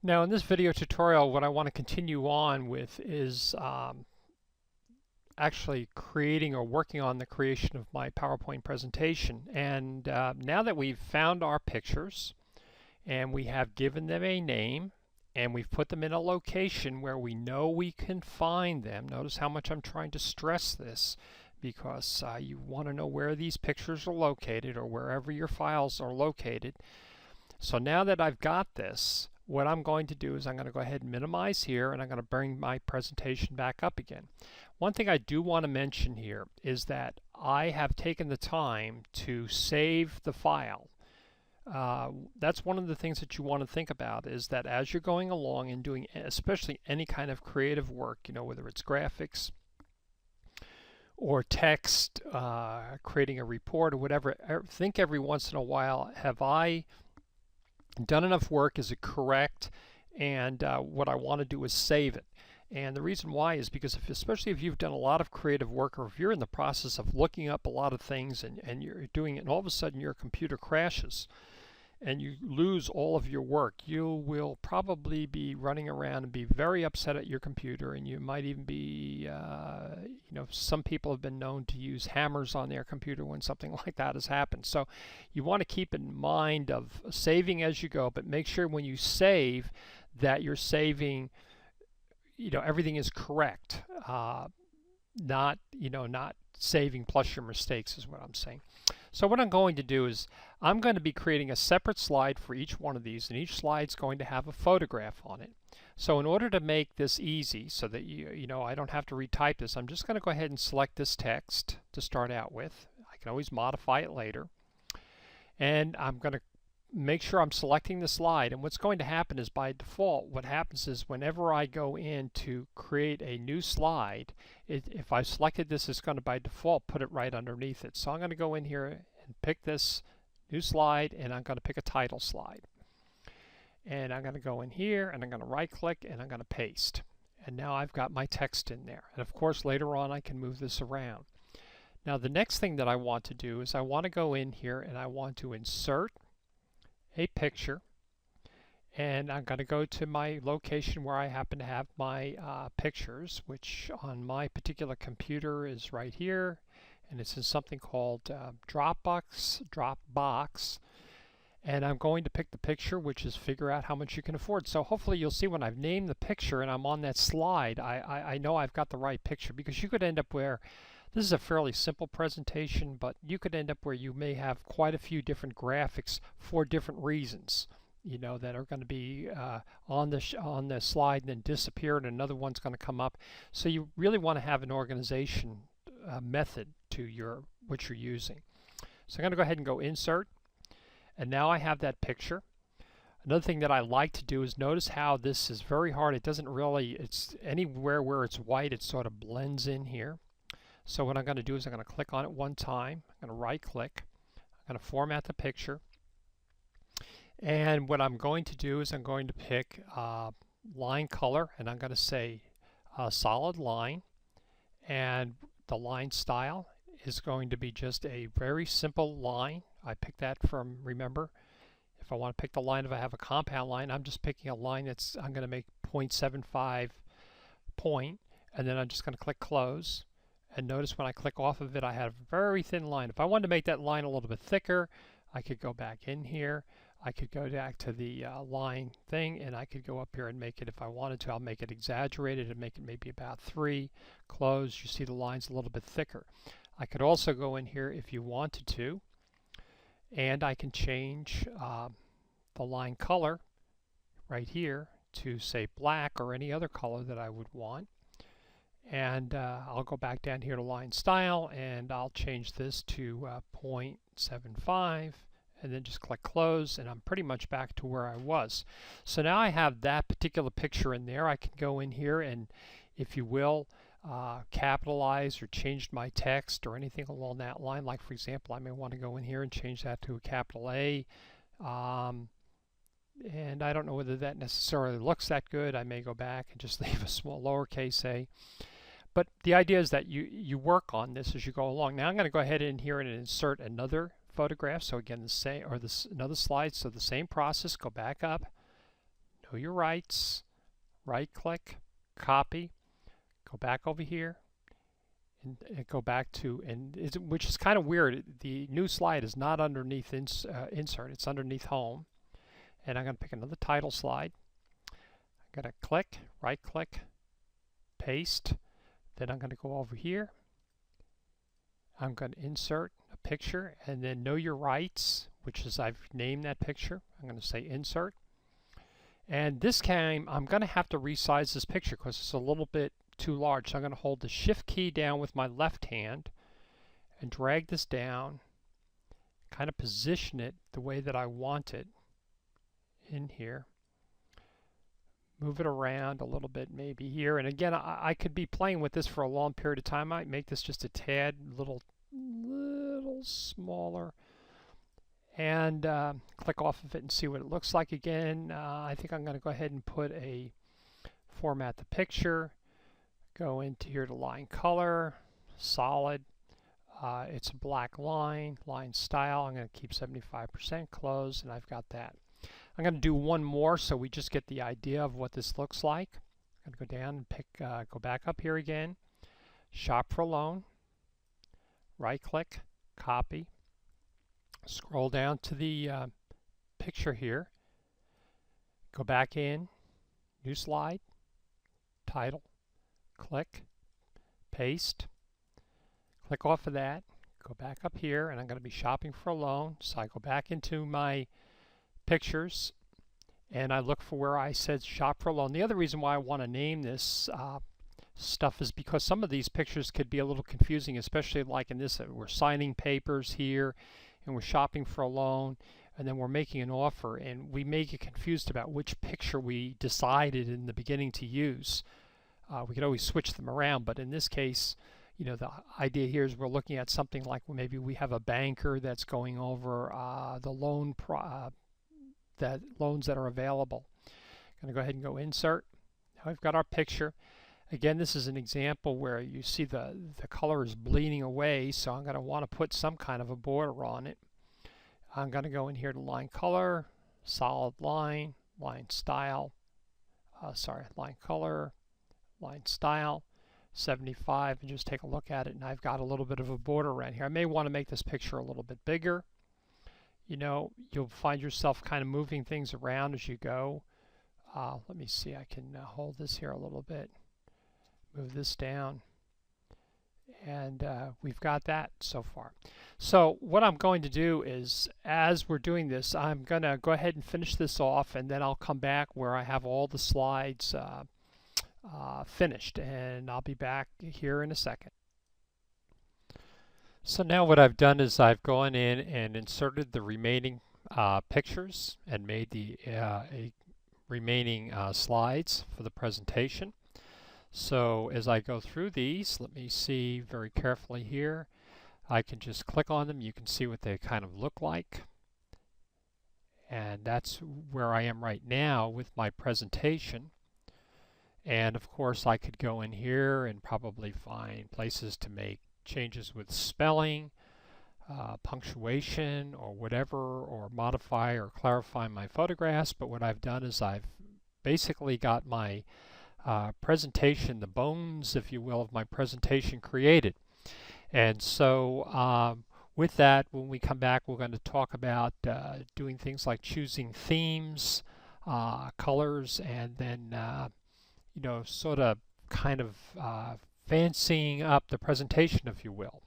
Now in this video tutorial, what I want to continue on with is actually creating or working on the creation of my PowerPoint presentation. And now that we've found our pictures and we have given them a name and we've put them in a location where we know we can find them, notice how much I'm trying to stress this, because you want to know where these pictures are located or wherever your files are located. So now that I've got this, what I'm going to do is I'm going to go ahead and minimize here, and I'm going to bring my presentation back up again. One thing I do want to mention here is that I have taken the time to save the file. That's one of the things that you want to think about, is that as you're going along and doing especially any kind of creative work, you know, whether it's graphics or text, creating a report or whatever, think every once in a while, have I done enough work? Is it correct? And what I want to do is save it. And the reason why is because especially if you've done a lot of creative work, or if you're in the process of looking up a lot of things and you're doing it and all of a sudden your computer crashes and you lose all of your work, you will probably be running around and be very upset at your computer, and you might even be, you know, some people have been known to use hammers on their computer when something like that has happened. So you want to keep in mind of saving as you go, but make sure when you save that you're saving, you know, everything is correct, not saving plus your mistakes is what I'm saying. So what I'm going to do is I'm going to be creating a separate slide for each one of these, and each slide's going to have a photograph on it. So in order to make this easy so that you know I don't have to retype this, I'm just going to go ahead and select this text to start out with. I can always modify it later. And I'm going to make sure I'm selecting the slide, and what's going to happen is by default what happens is whenever I go in to create a new slide, if I selected this, it's going to by default put it right underneath it. So I'm going to go in here and pick this new slide, and I'm going to pick a title slide, and I'm going to go in here and I'm going to right click and I'm going to paste, and now I've got my text in there. And of course later on I can move this around. Now the next thing that I want to do is I want to go in here and I want to insert a picture, and I'm going to go to my location where I happen to have my pictures, which on my particular computer is right here, and it's in something called Dropbox, and I'm going to pick the picture, which is figure out how much you can afford. So hopefully you'll see when I've named the picture and I'm on that slide, I know I've got the right picture, because you could end up where this is a fairly simple presentation, but you could end up where you may have quite a few different graphics for different reasons, you know, that are going to be on the slide and then disappear, and another one's going to come up. So you really want to have an organization method to what you're using. So I'm going to go ahead and go insert, and now I have that picture. Another thing that I like to do is notice how this is very hard. It doesn't really, it's anywhere where it's white, it sort of blends in here. So what I'm going to do is I'm going to click on it one time. I'm going to right click. I'm going to format the picture. And what I'm going to do is I'm going to pick line color, and I'm going to say solid line. And the line style is going to be just a very simple line. I picked that from, remember, if I want to pick the line, if I have a compound line, I'm just picking a line that's, I'm going to make 0.75 point, and then I'm just going to click close. And notice when I click off of it, I have a very thin line. If I wanted to make that line a little bit thicker, I could go back in here. I could go back to the line thing, and I could go up here and make it, if I wanted to, I'll make it exaggerated and make it maybe about 3. Close. You see the line's a little bit thicker. I could also go in here if you wanted to, and I can change the line color right here to, say, black or any other color that I would want. And I'll go back down here to line style, and I'll change this to 0.75, and then just click close, and I'm pretty much back to where I was. So now I have that particular picture in there. I can go in here and, if you will, capitalize or change my text or anything along that line. Like for example, I may want to go in here and change that to a capital A. And I don't know whether that necessarily looks that good. I may go back and just leave a small lowercase a. But the idea is that you work on this as you go along. Now I'm going to go ahead in here and insert another photograph. So again, the same, or this another slide. So the same process. Go back up, know your rights, right click, copy, go back over here, and go back to, which is kind of weird. The new slide is not underneath insert, it's underneath home. And I'm going to pick another title slide. I'm going to click, right click, paste. Then I'm going to go over here. I'm going to insert a picture and then know your rights, which is I've named that picture. I'm going to say insert. And this time I'm going to have to resize this picture because it's a little bit too large. So I'm going to hold the shift key down with my left hand and drag this down, kind of position it the way that I want it in here. Move it around a little bit maybe here. And again, I could be playing with this for a long period of time. I might make this just a tad little smaller and click off of it and see what it looks like again. I think I'm going to go ahead and put a format the picture, go into here to line color, solid. It's a black line style. I'm going to keep 75% closed, and I've got that. I'm going to do one more so we just get the idea of what this looks like. I'm going to go down and pick, go back up here again, shop for loan, right click, copy, scroll down to the picture here, go back in, new slide, title, click, paste, click off of that, go back up here, and I'm going to be shopping for a loan. So I go back into my pictures and I look for where I said shop for a loan. The other reason why I want to name this stuff is because some of these pictures could be a little confusing, especially like in this, we're signing papers here and we're shopping for a loan and then we're making an offer, and we may get confused about which picture we decided in the beginning to use. We could always switch them around, but in this case, you know, the idea here is we're looking at something like maybe we have a banker that's going over the loan loans that are available. I'm going to go ahead and go insert. Now we've got our picture. Again, this is an example where you see the color is bleeding away, so I'm going to want to put some kind of a border on it. I'm going to go in here to line color, solid line, line style, line color, line style, 75, and just take a look at it, and I've got a little bit of a border around here. I may want to make this picture a little bit bigger. You know, you'll find yourself kind of moving things around as you go. Let me see, I can hold this here a little bit, move this down, and we've got that so far. So what I'm going to do is, as we're doing this, I'm going to go ahead and finish this off, and then I'll come back where I have all the slides finished, and I'll be back here in a second. So now what I've done is I've gone in and inserted the remaining pictures and made the remaining slides for the presentation. So as I go through these, let me see very carefully here. I can just click on them. You can see what they kind of look like. And that's where I am right now with my presentation. And of course I could go in here and probably find places to make changes with spelling, punctuation, or whatever, or modify or clarify my photographs. But what I've done is I've basically got my presentation, the bones, if you will, of my presentation created. And so with that, when we come back, we're going to talk about doing things like choosing themes, colors, and then you know, sort of kind of fancying up the presentation, if you will.